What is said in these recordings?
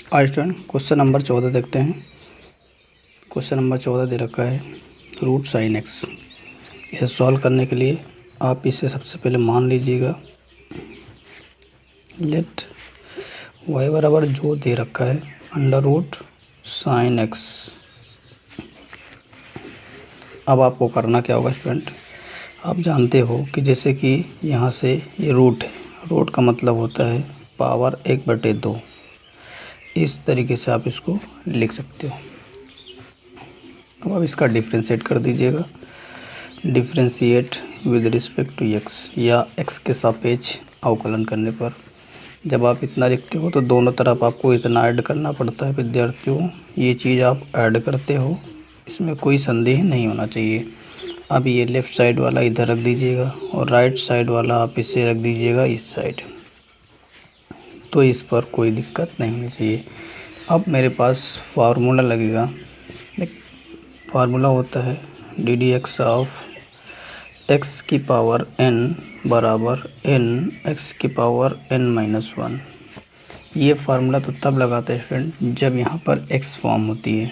आज student question number 14 देखते हैं। क्वेश्चन नंबर 14 दे रखा है रूट साइन एक्स। इसे सॉल्व करने के लिए आप इसे सबसे पहले मान लीजिएगा लेट वाई बराबर जो दे रखा है अंडर रूट साइन एक्स। अब आपको करना क्या होगा स्टूडेंट, आप जानते हो कि जैसे कि यहाँ से ये रूट है, रूट का मतलब होता है पावर 1/2। इस तरीके से आप इसको लिख सकते हो। अब आप इसका डिफ्रेंशिएट कर दीजिएगा, differentiate with respect to x या एक्स के सापेक्ष अवकलन करने पर जब आप इतना लिखते हो तो दोनों तरफ आपको इतना ऐड करना पड़ता है विद्यार्थियों। ये चीज़ आप ऐड करते हो, इसमें कोई संदेह नहीं होना चाहिए। अब ये लेफ़्ट साइड वाला इधर रख दीजिएगा और राइट साइड वाला आप इसे रख दीजिएगा इस साइड, तो इस पर कोई दिक्कत नहीं होनी चाहिए। अब मेरे पास फार्मूला लगेगा, फार्मूला होता है d d x of x की पावर n बराबर n एक्स की पावर n-1। ये फार्मूला तो तब लगाते हैं फ्रेंड जब यहाँ पर x फॉर्म होती है,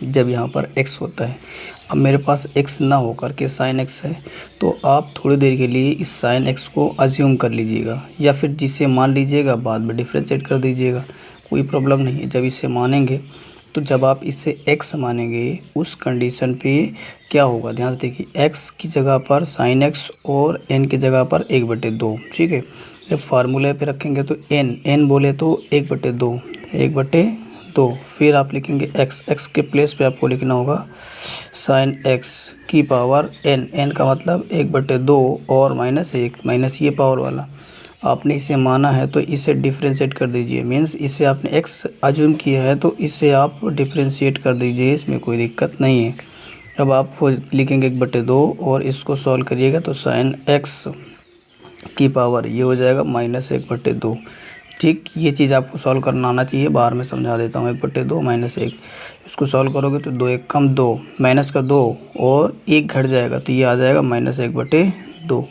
जब यहाँ पर x होता है। अब मेरे पास x ना होकर के साइन x है, तो आप थोड़ी देर के लिए इस साइन x को अज्यूम कर लीजिएगा या फिर जिसे मान लीजिएगा बाद में डिफ्रेंशिएट कर दीजिएगा, कोई प्रॉब्लम नहीं है। जब इसे मानेंगे तो जब आप इसे x मानेंगे उस कंडीशन पे क्या होगा, ध्यान से देखिए, x की जगह पर साइन x और n की जगह पर 1/2, ठीक है। जब फार्मूले पे रखेंगे तो n बोले तो 1/2, फिर आप लिखेंगे x के प्लेस पे आपको लिखना होगा साइन x की पावर n का मतलब 1/2 और -1 माइनस ये पावर वाला। आपने इसे माना है तो इसे डिफ्रेंशिएट कर दीजिए, मीन्स इसे आपने x अज्यूम किया है तो इसे आप डिफ्रेंशिएट कर दीजिए, इसमें कोई दिक्कत नहीं है। अब आप लिखेंगे 1/2 और इसको सॉल्व करिएगा तो साइन x की पावर ये हो जाएगा -1/2। ठीक, ये चीज़ आपको सॉल्व करना आना चाहिए। बाहर में समझा देता हूँ, 1/2 -1, इसको सॉल्व करोगे तो 2 1 कम 2 माइनस का 2 और 1 घट जाएगा तो ये आ जाएगा -1/2।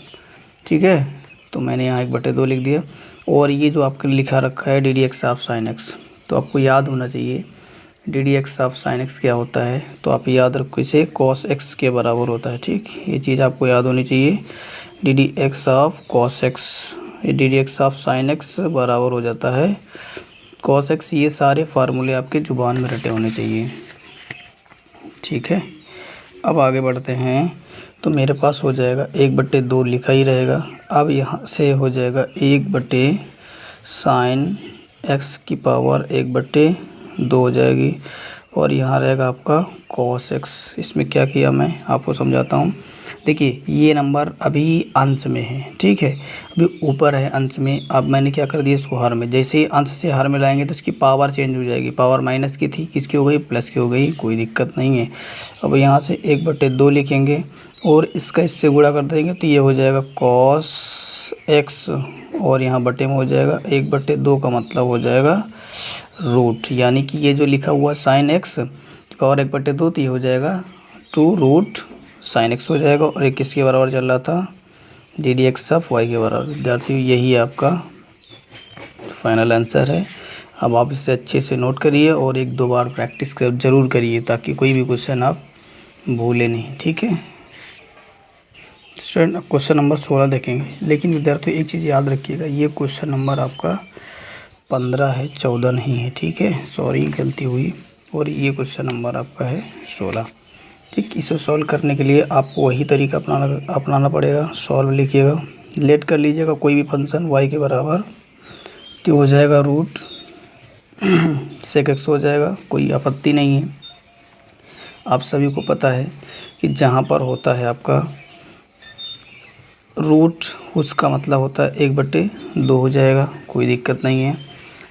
ठीक है, तो मैंने यहाँ 1/2 लिख दिया। और ये जो आपके लिखा रखा है d d x of sine x, तो आपको याद होना चाहिए D d x of sine x क्या होता है, तो आप याद रखो इसे कॉस एक्स के बराबर होता है। ठीक, ये चीज़ आपको याद होनी चाहिए। D d x of cos x, D d x of sine x बराबर हो जाता है कॉस एक्स। ये सारे फार्मूले आपके जुबान में रटे होने चाहिए, ठीक है। अब आगे बढ़ते हैं, तो मेरे पास हो जाएगा 1/2 लिखा ही रहेगा। अब यहाँ से हो जाएगा 1/sin x की पावर 1/2 हो जाएगी और यहाँ रहेगा आपका cos x। इसमें क्या किया मैं आपको समझाता हूँ। देखिए ये नंबर अभी अंश में है, ठीक है, अभी ऊपर है अंश में। अब मैंने क्या कर दिया इसको हर में, जैसे ही अंश से हर में लाएंगे तो इसकी पावर चेंज हो जाएगी। पावर माइनस की थी, किसकी हो गई, प्लस की हो गई, कोई दिक्कत नहीं है। अब यहाँ से 1/2 लिखेंगे और इसका इससे गुणा कर देंगे तो ये हो जाएगा cos x और यहाँ बटे में हो जाएगा 1/2 का मतलब हो जाएगा रूट, यानी कि ये जो लिखा हुआ साइन x पावर 1/2 तो ये हो जाएगा 2 रूट साइन x हो जाएगा। और एक किसके बराबर चल रहा था, d d x of y के बराबर। विद्यार्थियों यही आपका फाइनल आंसर है। अब आप इसे अच्छे से नोट करिए और 1-2 बार प्रैक्टिस ज़रूर करिए ताकि कोई भी क्वेश्चन आप भूलें नहीं, ठीक है स्टूडेंट। क्वेश्चन नंबर 16 देखेंगे, लेकिन विद्यार्थियों एक चीज़ याद रखिएगा, ये क्वेश्चन नंबर आपका 15 है, 14 नहीं है, ठीक है, सॉरी गलती हुई। और ये क्वेश्चन नंबर आपका है 16, ठीक। इसे सॉल्व करने के लिए आपको वही तरीका अपनाना पड़ेगा। सॉल्व लिखिएगा, लेट कर लीजिएगा कोई भी फंक्शन y के बराबर, तो हो जाएगा रूट सेक एक्स हो जाएगा, कोई आपत्ति नहीं है। आप सभी को पता है कि जहाँ पर होता है आपका रूट, उसका मतलब होता है 1/2 हो जाएगा, कोई दिक्कत नहीं है।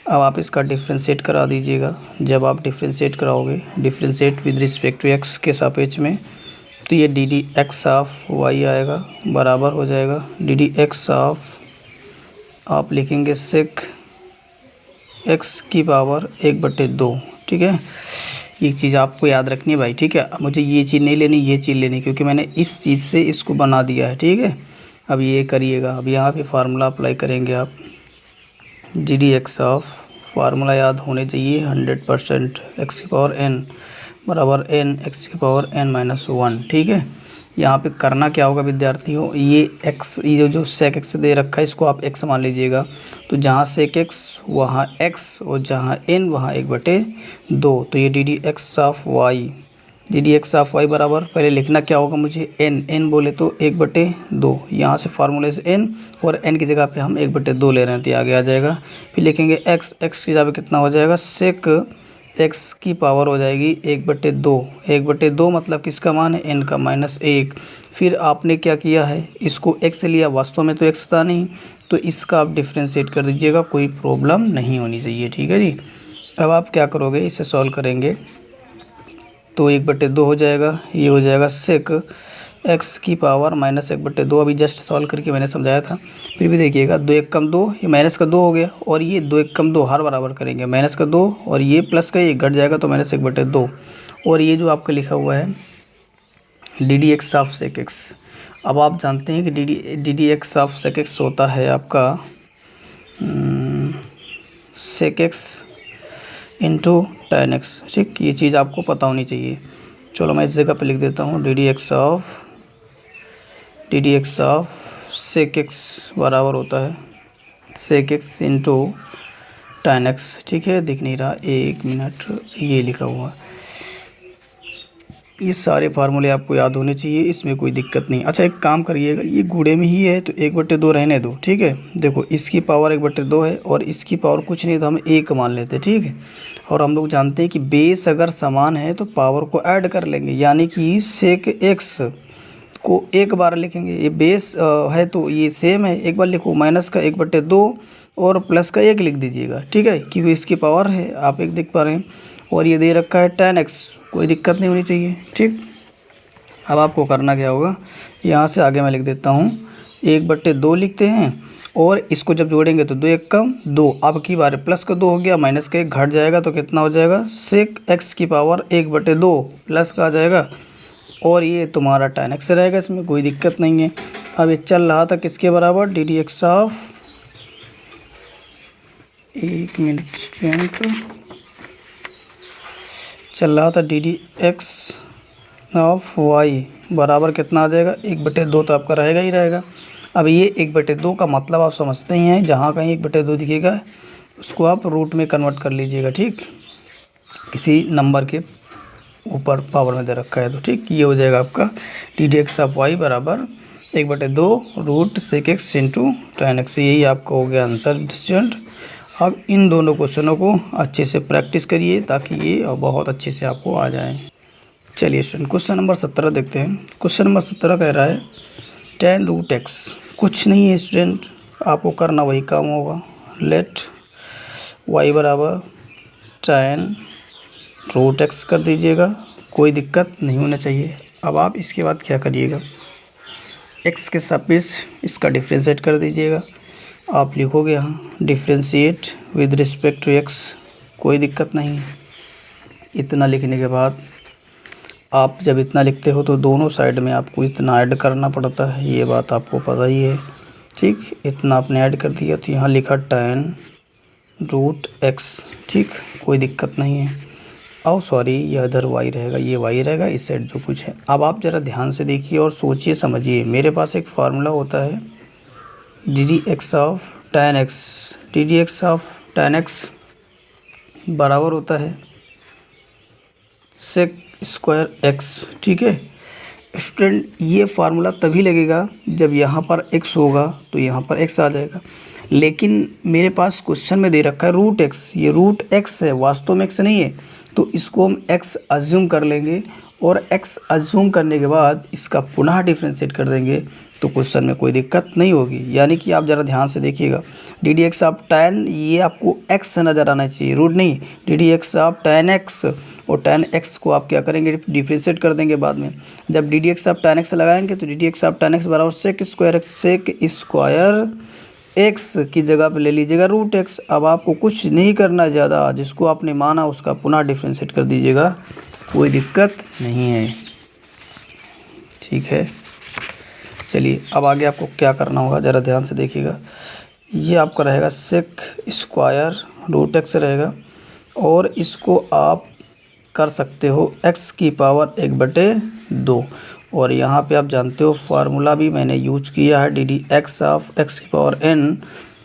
अब आप इसका डिफ्रेंशिएट करा दीजिएगा। जब आप डिफ्रेंशिएट कराओगे, differentiate with respect to x के सापेक्ष में, तो ये d d x of y आएगा, बराबर हो जाएगा डी डी एक्स ऑफ, आप लिखेंगे सेक एक्स की पावर 1/2, ठीक है। ये चीज़ आपको याद रखनी है भाई, ठीक है। अब मुझे ये चीज़ नहीं लेनी, ये चीज़ लेनी, क्योंकि मैंने इस चीज़ से इसको बना दिया है, ठीक है। अब ये करिएगा, अब यहाँ पे फार्मूला अप्लाई करेंगे आप, D d x of formula याद होने चाहिए 100%। एक्स की पावर एन बराबर एन एक्स की पावर एन माइनस 1। ठीक है, यहाँ पे करना क्या होगा विद्यार्थियों, ये एक्स, ये जो सेक एक्स दे रखा है इसको आप एक्स मान लीजिएगा। तो जहाँ सेक एक्स वहाँ एक्स और जहाँ एन वहाँ 1/2। तो ये d d x of y, d d x of y बराबर पहले लिखना क्या होगा मुझे, एन बोले तो 1/2। यहाँ से फार्मूले से एन और एन की जगह पे हम 1/2 ले रहे हैं तो आगे आ जाएगा। फिर लिखेंगे एक्स, एक्स की जगह पे कितना हो जाएगा, सेक एक्स की पावर हो जाएगी 1/2। 1/2 मतलब किसका मान है, एन का -1। फिर आपने क्या किया है, इसको एक्स लिया, वास्तव में तो एक्स था नहीं, तो इसका आप डिफ्रेंशिएट कर दीजिएगा, कोई प्रॉब्लम नहीं होनी चाहिए। ठीक है जी। अब आप क्या करोगे, इसे सॉल्व करेंगे तो 1/2 हो जाएगा, ये हो जाएगा सेक एक्स की पावर -1/2। अभी जस्ट सॉल्व करके मैंने समझाया था। फिर भी देखिएगा 2 1 कम 2, ये माइनस का 2 हो गया, और ये 2 1 कम 2 हर बराबर करेंगे, माइनस का 2 और ये प्लस का ये घट जाएगा तो -1/2। और ये जो आपका लिखा हुआ है d d x of sec x, अब आप जानते हैं कि d d x of sec x होता है आपका sec x into tan x। ठीक, ये चीज़ आपको पता होनी चाहिए। चलो मैं इस जगह पे लिख देता हूँ d d x of sec x बराबर होता है sec x into tan x। ठीक है, दिख नहीं रहा, 1 मिनट, ये लिखा हुआ है। ये सारे फार्मूले आपको याद होने चाहिए, इसमें कोई दिक्कत नहीं। अच्छा एक काम करिएगा, ये गुणे में ही है तो 1/2 रहने दो। ठीक है, देखो इसकी पावर 1/2 है और इसकी पावर कुछ नहीं तो हम 1 मान लेते हैं। ठीक है, और हम लोग जानते हैं कि बेस अगर समान है तो पावर को ऐड कर लेंगे, यानी कि सेक एक्स को एक बार लिखेंगे, ये बेस है तो ये सेम है, एक बार लिखो, माइनस का 1/2 और प्लस का 1 लिख दीजिएगा। ठीक है, क्योंकि इसकी पावर है, आप 1 देख पा रहे हैं, और ये दे रखा है tan x, कोई दिक्कत नहीं होनी चाहिए। ठीक, अब आपको करना क्या होगा, यहाँ से आगे मैं लिख देता हूँ 1/2 लिखते हैं, और इसको जब जोड़ेंगे तो 2 1 कम 2, अब की बार प्लस का 2 हो गया, माइनस का 1 घट जाएगा तो कितना हो जाएगा, सेक एक्स की पावर 1/2 प्लस का आ जाएगा, और ये तुम्हारा tan x रहेगा, इसमें कोई दिक्कत नहीं है। अब ये चल रहा था किसके बराबर, d d x of, 1 minute student, चल रहा था d d x of y बराबर कितना आ जाएगा, 1/2 तो आपका रहेगा ही रहेगा। अब ये 1/2 का मतलब आप समझते ही हैं, जहाँ कहीं 1/2 दिखेगा उसको आप रूट में कन्वर्ट कर लीजिएगा। ठीक, किसी नंबर के ऊपर पावर में दे रखा है तो। ठीक, ये हो जाएगा आपका d d x of y बराबर 1/2 root sec x into tan x। यही आपका हो गया आंसर स्टूडेंट। अब इन दोनों क्वेश्चनों को अच्छे से प्रैक्टिस करिए ताकि ये बहुत अच्छे से आपको आ जाए। चलिए स्टूडेंट क्वेश्चन नंबर 17 देखते हैं। क्वेश्चन नंबर 17 कह रहा है tan रूट एक्स, कुछ नहीं है स्टूडेंट, आपको करना वही काम होगा, लेट वाई बराबर tan रूट एक्स कर दीजिएगा, कोई दिक्कत नहीं होना चाहिए। अब आप इसके बाद क्या करिएगा, एक्स के सापेक्ष इसका डिफ्रेंशिएट कर दीजिएगा। आप लिखोगे यहाँ differentiate with respect to x, कोई दिक्कत नहीं है। इतना लिखने के बाद आप जब इतना लिखते हो तो दोनों साइड में आपको इतना ऐड करना पड़ता है, ये बात आपको पता ही है। ठीक, इतना आपने ऐड कर दिया तो यहाँ लिखा tan रूट एक्स। ठीक, कोई दिक्कत नहीं है। और सॉरी, ये इधर वाई रहेगा, ये वाई रहेगा, इस साइड जो कुछ है। अब आप ज़रा ध्यान से देखिए और सोचिए समझिए। मेरे पास एक फार्मूला होता है d d x of tan x, D d x of tan x बराबर होता है सेक स्क्वायर एक्स। ठीक है स्टूडेंट, ये फार्मूला तभी लगेगा जब यहाँ पर x होगा तो यहाँ पर x आ जाएगा, लेकिन मेरे पास क्वेश्चन में दे रखा है रूट एक्स, ये रूट एक्स है, वास्तव में x नहीं है, तो इसको हम x अज्यूम कर लेंगे, और x अज्यूम करने के बाद इसका पुनः डिफ्रेंशिएट कर देंगे तो क्वेश्चन में कोई दिक्कत नहीं होगी। यानी कि आप ज़रा ध्यान से देखिएगा, D d x of tan, ये आपको x नज़र आना चाहिए, रूट नहीं, D d x of tan x, और tan x को आप क्या करेंगे, डिफ्रेंशिएट कर देंगे बाद में। जब d d x of tan x लगाएंगे तो d d x of tan x बराबर sec square x, sec square x की जगह पे ले लीजिएगा रूट एक्स। अब आपको कुछ नहीं करना ज़्यादा, जिसको आपने माना उसका पुनः डिफ्रेंशिएट कर दीजिएगा, कोई दिक्कत नहीं है। ठीक है, चलिए अब आगे आपको क्या करना होगा ज़रा ध्यान से देखिएगा। ये आपका रहेगा सेक स्क्वायर रूट एक्स रहेगा और इसको आप कर सकते हो x की पावर 1/2 और यहाँ पे आप जानते हो फार्मूला भी मैंने यूज किया है d d x of x की पावर n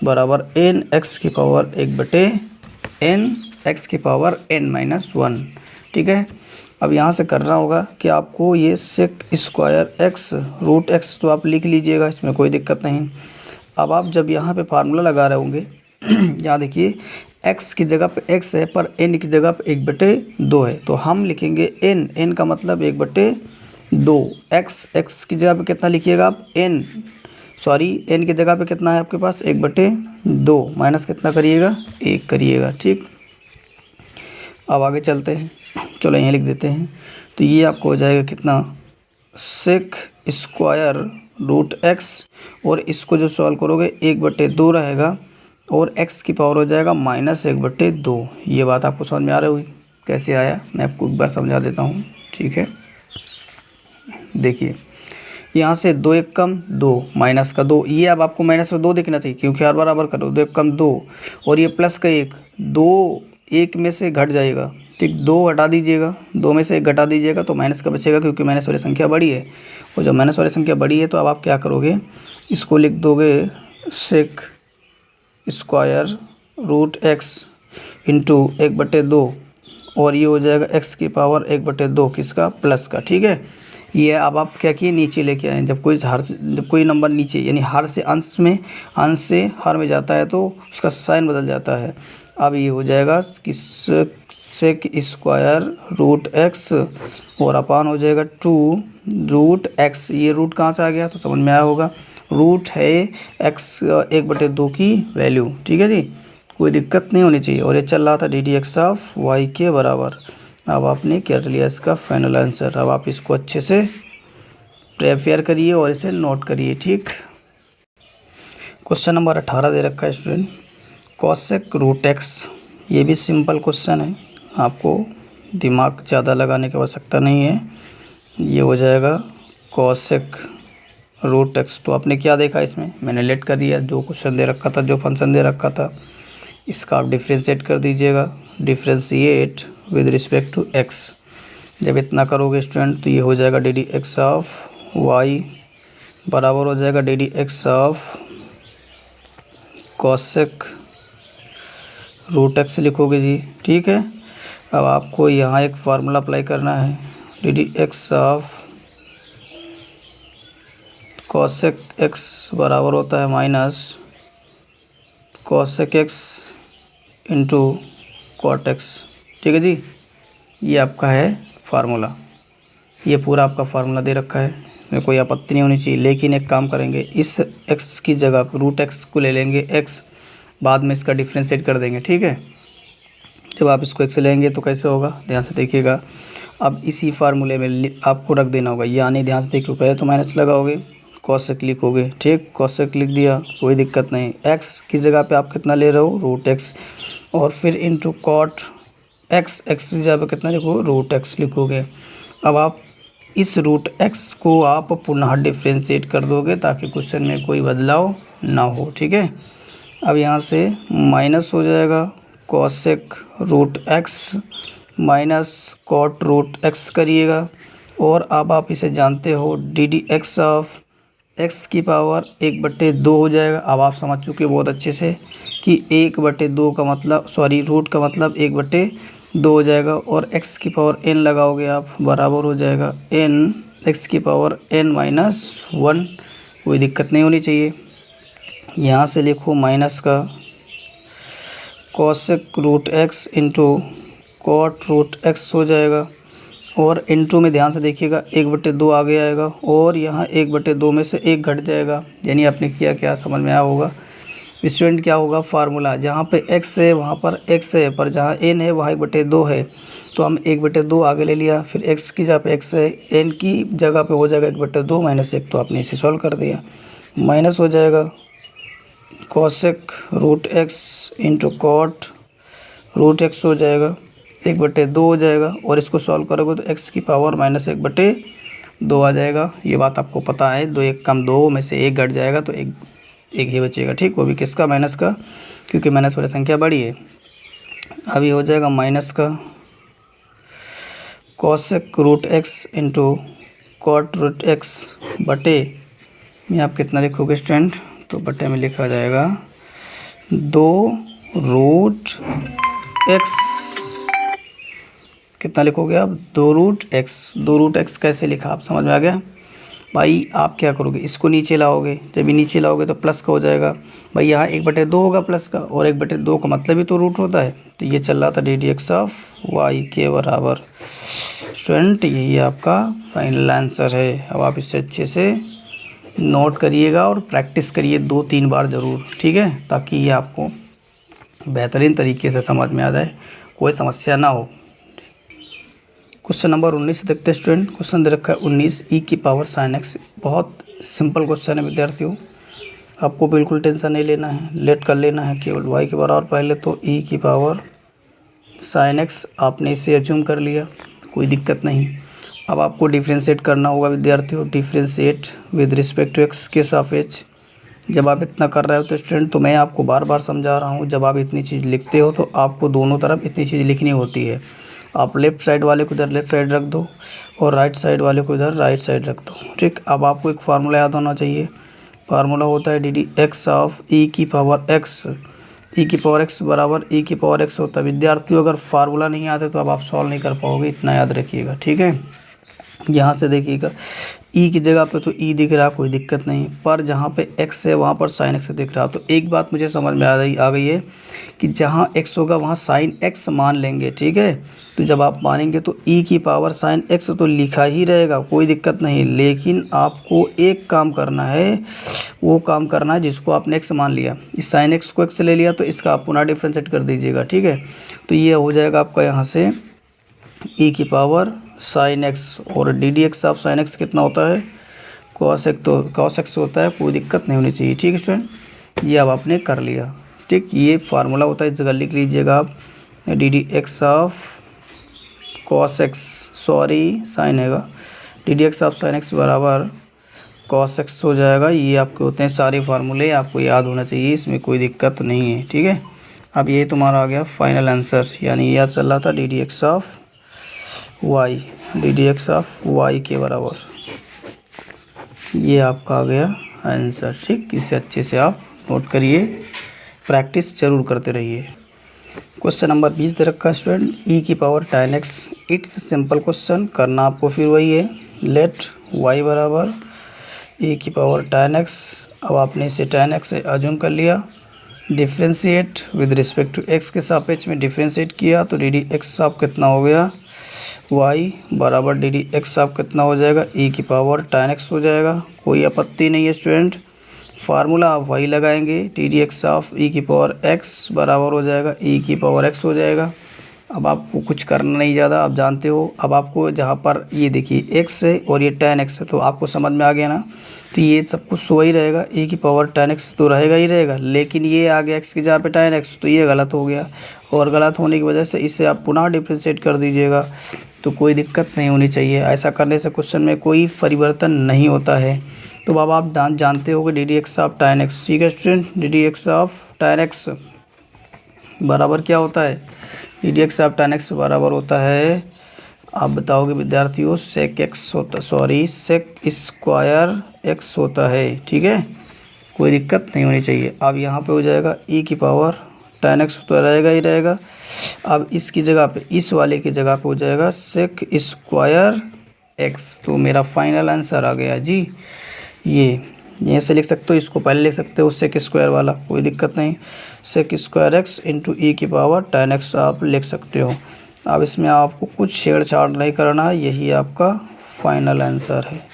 बराबर n x की पावर 1/n x की पावर n-1। ठीक है, अब यहाँ से करना होगा कि आपको ये sec square x root x तो आप लिख लीजिएगा, इसमें कोई दिक्कत नहीं। अब आप जब यहाँ पे फार्मूला लगा रहे होंगे यहाँ देखिए x की जगह पे x है पर n की जगह पे 1/2 है, तो हम लिखेंगे n का मतलब 1/2। x की जगह पे कितना लिखिएगा आप n की जगह पे कितना है आपके पास 1/2 माइनस कितना करिएगा 1 करिएगा। ठीक, अब आगे चलते हैं, चलो यहीं लिख देते हैं। तो ये आपको हो जाएगा कितना सेक स्क्वायर रूट x और इसको जो सॉल्व करोगे 1/2 रहेगा और x की पावर हो जाएगा -1/2। ये बात आपको समझ में आ रही होगी, कैसे आया मैं आपको एक बार समझा देता हूँ। ठीक है, देखिए यहाँ से 2 1 कम 2 माइनस का 2, ये अब आपको माइनस का 2 दिखना चाहिए क्योंकि हर बराबर करो। 2 1 कम 2 और ये प्लस का 1, 2 1 में से घट जाएगा। ठीक, 2 हटा दीजिएगा, 2 में से 1 घटा दीजिएगा तो माइनस का बचेगा क्योंकि माइनस वाली संख्या बड़ी है और जब माइनस वाली संख्या बड़ी है तो अब आप क्या करोगे, इसको लिख दोगे sec square root x into 1/2 और ये हो जाएगा x की पावर 1/2 किसका प्लस का। ठीक है, ये अब आप क्या किए नीचे लेके आए, जब कोई नंबर नीचे यानी हर से अंश में, अंश से हर में जाता है तो उसका साइन बदल जाता है। अब ये हो जाएगा कि सेक स्क्वायर रूट एक्स और अपान हो जाएगा 2 रूट एक्स। ये रूट कहाँ से आ गया तो समझ में आया होगा, रूट है x 1/2 की वैल्यू। ठीक है जी, कोई दिक्कत नहीं होनी चाहिए। और ये चल रहा था d d x of y के बराबर। अब आपने कर लिया इसका फाइनल आंसर। अब आप इसको अच्छे से प्रिपेयर करिए और इसे नोट करिए। ठीक, क्वेश्चन नंबर 18 दे रखा है स्टूडेंट, कॉसेक रूट एक्स। ये भी सिंपल क्वेश्चन है, आपको दिमाग ज़्यादा लगाने की आवश्यकता नहीं है। ये हो जाएगा कॉसेक रूट एक्स। तो आपने क्या देखा इसमें, मैंने लेट कर दिया, जो क्वेश्चन दे रखा था, जो फंक्शन दे रखा था, इसका आप डिफ्रेंशिएट कर दीजिएगा। Differentiate with respect to x. जब इतना करोगे स्टूडेंट तो ये हो जाएगा d d x of y बराबर हो जाएगा d d x of cosec root x लिखोगे जी। ठीक है, अब आपको यहाँ एक फार्मूला अप्लाई करना है, d d x of cosec x बराबर होता है minus cosec x into cot x. ठीक है जी, ये आपका है फार्मूला, ये पूरा आपका फार्मूला दे रखा है, इसमें कोई आपत्ति नहीं होनी चाहिए। लेकिन एक काम करेंगे, इस x की जगह रूट एक्स को ले लेंगे x, बाद में इसका डिफ्रेंशिएट कर देंगे। ठीक है, जब आप इसको x लेंगे तो कैसे होगा, ध्यान से देखिएगा। अब इसी फार्मूले में आपको रख देना होगा, यानी ध्यान से देखिए, पहले तो माइनस लगाओगे, कॉसेक लिखोगे। ठीक, कॉसेक लिख दिया, कोई दिक्कत नहीं। x की जगह पे आप कितना ले रहे हो रूट एक्स और फिर इंटू कॉट एक्स, एक्स की जगह पे कितना लिखो रूट एक्स लिखोगे। अब आप इस रूट एक्स को आप पुनः डिफ्रेंशिएट कर दोगे ताकि क्वेश्चन में कोई बदलाव ना हो। ठीक है, अब यहाँ से माइनस हो जाएगा cosec root x minus cot root x करिएगा। और अब आप इसे जानते हो d d x of x की पावर 1/2 हो जाएगा। अब आप समझ चुके बहुत अच्छे से कि 1/2 का मतलब रूट का मतलब 1/2 हो जाएगा और x की पावर n लगाओगे आप, बराबर हो जाएगा n x की पावर n-1। कोई दिक्कत नहीं होनी चाहिए। यहाँ से लिखो माइनस का cosec root x into cot root x हो जाएगा और इंटू में ध्यान से देखिएगा 1/2 आगे आएगा और यहाँ 1/2 में से 1 घट जाएगा, यानी आपने किया क्या समझ में आया होगा। स्टूडेंट क्या होगा, फार्मूला जहाँ पे x है वहाँ पर x है, पर जहाँ n है वहाँ 1/2 है, तो हम 1/2 आगे ले लिया, फिर x की जगह पे x है, n की जगह पे हो जाएगा 1/2 माइनस 1, तो आपने इसे सॉल्व कर दिया। माइनस हो जाएगा cosec root x into cot root x हो जाएगा 1/2 हो जाएगा और इसको सॉल्व करोगे तो x की पावर -1/2 आ जाएगा। ये बात आपको पता है, 2 1 कम 2 में से 1 घट जाएगा तो एक ही बचेगा। ठीक, वो भी किसका, माइनस का, क्योंकि माइनस वाली संख्या बड़ी है। अभी हो जाएगा माइनस का cosec root x into cot root x बटे में आप कितना लिखोगे स्टूडेंट, तो बटे में लिखा जाएगा 2√x। कितना लिखोगे आप, 2√x। 2√x कैसे लिखा आप समझ में आ गया भाई। आप क्या करोगे, इसको नीचे लाओगे, जब ये नीचे लाओगे तो प्लस का हो जाएगा भाई। यहाँ 1/2 होगा प्लस का, और 1/2 का मतलब ही तो रूट होता है। तो ये चल रहा था ddx ऑफ y के बराबर। स्टूडेंट यही आपका फाइनल आंसर है। अब आप इससे अच्छे से नोट करिएगा और प्रैक्टिस करिए 2-3 बार ज़रूर, ठीक है, ताकि ये आपको बेहतरीन तरीके से समझ में आ जाए, कोई समस्या ना हो। क्वेश्चन नंबर 19 देखते हैं स्टूडेंट। क्वेश्चन दे रखा है 19 e की पावर sin x। बहुत सिंपल क्वेश्चन है विद्यार्थियों, आपको बिल्कुल टेंशन नहीं लेना है, लेट कर लेना है केवल y के बराबर। पहले तो e की पावर sin x आपने इसे एज्यूम कर लिया, कोई दिक्कत नहीं। अब आपको डिफ्रेंशिएट करना होगा विद्यार्थियों, differentiate with respect to x के सापेक्ष। जब आप इतना कर रहे हो तो स्टूडेंट, तो मैं आपको बार बार समझा रहा हूँ, जब आप इतनी चीज़ लिखते हो तो आपको दोनों तरफ इतनी चीज़ लिखनी होती है। आप लेफ़्ट साइड वाले को इधर लेफ़्ट साइड रख दो और राइट साइड वाले को इधर राइट साइड रख दो, ठीक। अब आपको एक फार्मूला याद होना चाहिए। फार्मूला होता है ddx ऑफ e की पावर x। e की पावर x बराबर e की पावर x होता है विद्यार्थियों। अगर फार्मूला नहीं आते तो अब आप सॉल्व नहीं कर पाओगे, इतना याद रखिएगा, ठीक है। यहाँ से देखिएगा ई की जगह पे तो ई दिख रहा, कोई दिक्कत नहीं, पर जहाँ पे एक्स है वहाँ पर साइन एक्स दिख रहा। तो एक बात मुझे समझ में आ गई है कि जहाँ एक्स होगा वहाँ साइन एक्स मान लेंगे, ठीक है। तो जब आप मानेंगे तो ई की पावर साइन एक्स तो लिखा ही रहेगा, कोई दिक्कत नहीं। लेकिन आपको एक काम करना है, वो काम करना है जिसको आपने एक्स मान लिया, इस साइन एक्स को एक्स ले लिया तो इसका आप पुनः डिफ्रेंशिएट कर दीजिएगा, ठीक है। तो ये हो जाएगा आपका यहाँ से ई की पावर साइन एक्स, और ddx ऑफ साइन एक्स कितना होता है, cos x। तो cos x होता है, कोई दिक्कत नहीं होनी चाहिए, ठीक है स्टूडेंट। ये अब आपने कर लिया, ठीक। ये फार्मूला होता है, इस जगह लिख लीजिएगा आप, ddx of cos x, sorry sine हैगा, ddx ऑफ साइन x बराबर cos x हो जाएगा। ये आपके होते हैं सारे फार्मूले, आपको याद होना चाहिए, इसमें कोई दिक्कत नहीं है, ठीक है। अब ये तुम्हारा आ गया फाइनल आंसर, यानी याद चल रहा था ddx of y, ddx of y के बराबर। ये आपका आ गया आंसर, ठीक। इसे अच्छे से आप नोट करिए, प्रैक्टिस जरूर करते रहिए। क्वेश्चन नंबर 20 दे रखा है स्टूडेंट, e की power tan x। It's simple question, करना आपको फिर वही है, लेट y बराबर e की पावर tan x। अब आपने इसे tan x से अज्यूम कर लिया, differentiate with respect to x के सापेक्ष में डिफ्रेंशिएट किया तो ddx आप कितना हो गया, y बराबर ddx आप कितना हो जाएगा, e की पावर tan x हो जाएगा। कोई आपत्ति नहीं है स्टूडेंट, फार्मूला आप वही लगाएंगे, ddx ऑफ e की पावर x बराबर हो जाएगा e की पावर x हो जाएगा। अब आपको कुछ करना नहीं ज़्यादा, आप जानते हो। अब आपको जहाँ पर ये देखिए x है और ये tan x है, तो आपको समझ में आ गया ना। तो ये सब कुछ सो ही रहेगा, e की पावर tan x तो रहेगा ही रहेगा, लेकिन ये आ गया x की जगह पे tan x, तो ये गलत हो गया, और गलत होने की वजह से इसे आप पुनः डिफ्रेंशिएट कर दीजिएगा, तो कोई दिक्कत नहीं होनी चाहिए। ऐसा करने से क्वेश्चन में कोई परिवर्तन नहीं होता है। तो अब आप जानते हो कि ddx ऑफ tan x, ठीक है student. ddx of tan x बराबर क्या होता है, ddx ऑफ tan x बराबर होता है, आप बताओगे विद्यार्थियों, sec x होता, सॉरी sec स्क्वायर x होता है, ठीक है, कोई दिक्कत नहीं होनी चाहिए। अब यहाँ पे हो जाएगा e की पावर tan x तो रहेगा ही रहेगा। अब इसकी जगह पे, इस वाले की जगह पे हो जाएगा sec स्क्वायर x। तो मेरा फाइनल आंसर आ गया जी। ये ऐसे लिख सकते हो, इसको पहले लिख सकते हो sec स्क्वायर वाला, कोई दिक्कत नहीं, sec square x into e की पावर tan x आप लिख सकते हो। अब इसमें आपको कुछ छेड़छाड़ नहीं करना है, यही आपका फाइनल आंसर है।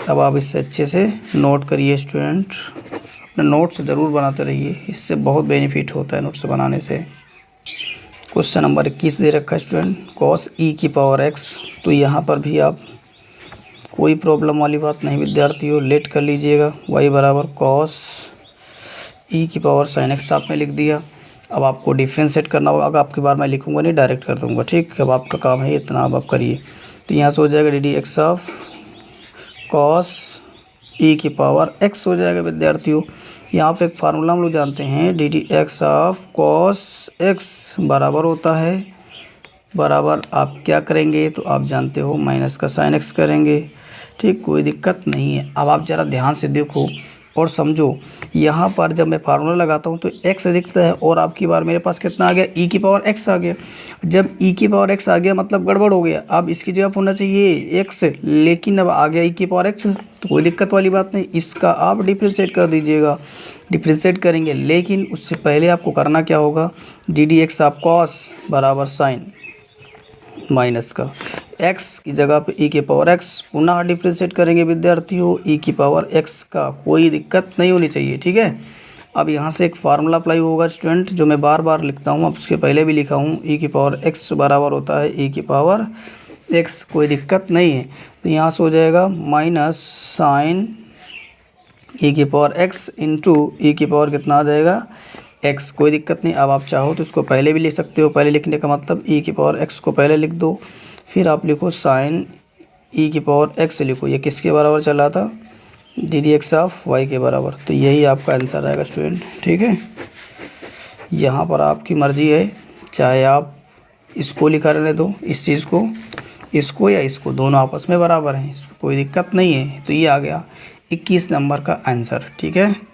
अब आप इससे अच्छे से नोट करिए स्टूडेंट, अपने नोट्स ज़रूर बनाते रहिए, इससे बहुत बेनिफिट होता है नोट्स बनाने से। क्वेश्चन नंबर 21 दे रखा है स्टूडेंट, cos e की पावर x। तो यहाँ पर भी आप कोई प्रॉब्लम वाली बात नहीं विद्यार्थियों, लेट कर लीजिएगा, y बराबर cos e की पावर sin x आपने लिख दिया। अब आपको डिफ्रेंशिएट करना होगा, अगर आपकी बार मैं लिखूंगा नहीं, डायरेक्ट कर दूंगा, ठीक। अब आपका काम है इतना, अब आप करिए। तो यहाँ से हो जाएगा ddx ऑफ cos e की पावर x हो जाएगा विद्यार्थियों। यहाँ पे एक फार्मूला हम लोग जानते हैं, D d x of cos x बराबर होता है, बराबर आप क्या करेंगे तो आप जानते हो माइनस का साइन एक्स करेंगे। ठीक, कोई दिक्कत नहीं है। अब आप ज़रा ध्यान से देखो और समझो, यहाँ पर जब मैं फार्मूला लगाता हूँ तो x दिखता है और आपकी बार मेरे पास कितना आ गया, e की पावर x आ गया। जब e की पावर x आ गया मतलब गड़बड़ हो गया। अब इसकी जगह होना चाहिए x, लेकिन अब आ गया e की पावर x, तो कोई दिक्कत वाली बात नहीं। इसका आप डिफ्रेंशिएट कर दीजिएगा, डिफ्रेंशिएट करेंगे, लेकिन उससे पहले आपको करना क्या होगा, डी डी एक्स आप कॉस बराबर साइन माइनस का x की जगह पे e की पावर x पुनः डिफ्रेंशिएट करेंगे विद्यार्थियों, e की पावर x का, कोई दिक्कत नहीं होनी चाहिए। ठीक है, अब यहाँ से एक फार्मूला अप्लाई होगा स्टूडेंट, जो मैं बार बार लिखता हूँ, अब उसके पहले भी लिखा हूँ, e की पावर x बराबर होता है e की पावर x, कोई दिक्कत नहीं है। तो यहाँ से हो जाएगा माइनस साइन e की पावर x इंटू e की पावर कितना आ जाएगा x, कोई दिक्कत नहीं। अब आप चाहो तो इसको पहले भी लिख सकते हो, पहले लिखने का मतलब e की पावर x को पहले लिख दो, फिर आप लिखो साइन e की पावर x लिखो। ये किसके बराबर चला था, d d x of y के बराबर। तो यही आपका आंसर आएगा स्टूडेंट। ठीक है, यहाँ पर आपकी मर्ज़ी है, चाहे आप इसको लिखा रहने दो, इस चीज़ को, इसको या इसको, दोनों आपस में बराबर हैं, कोई दिक्कत नहीं है। तो ये आ गया 21 नंबर का आंसर। ठीक है।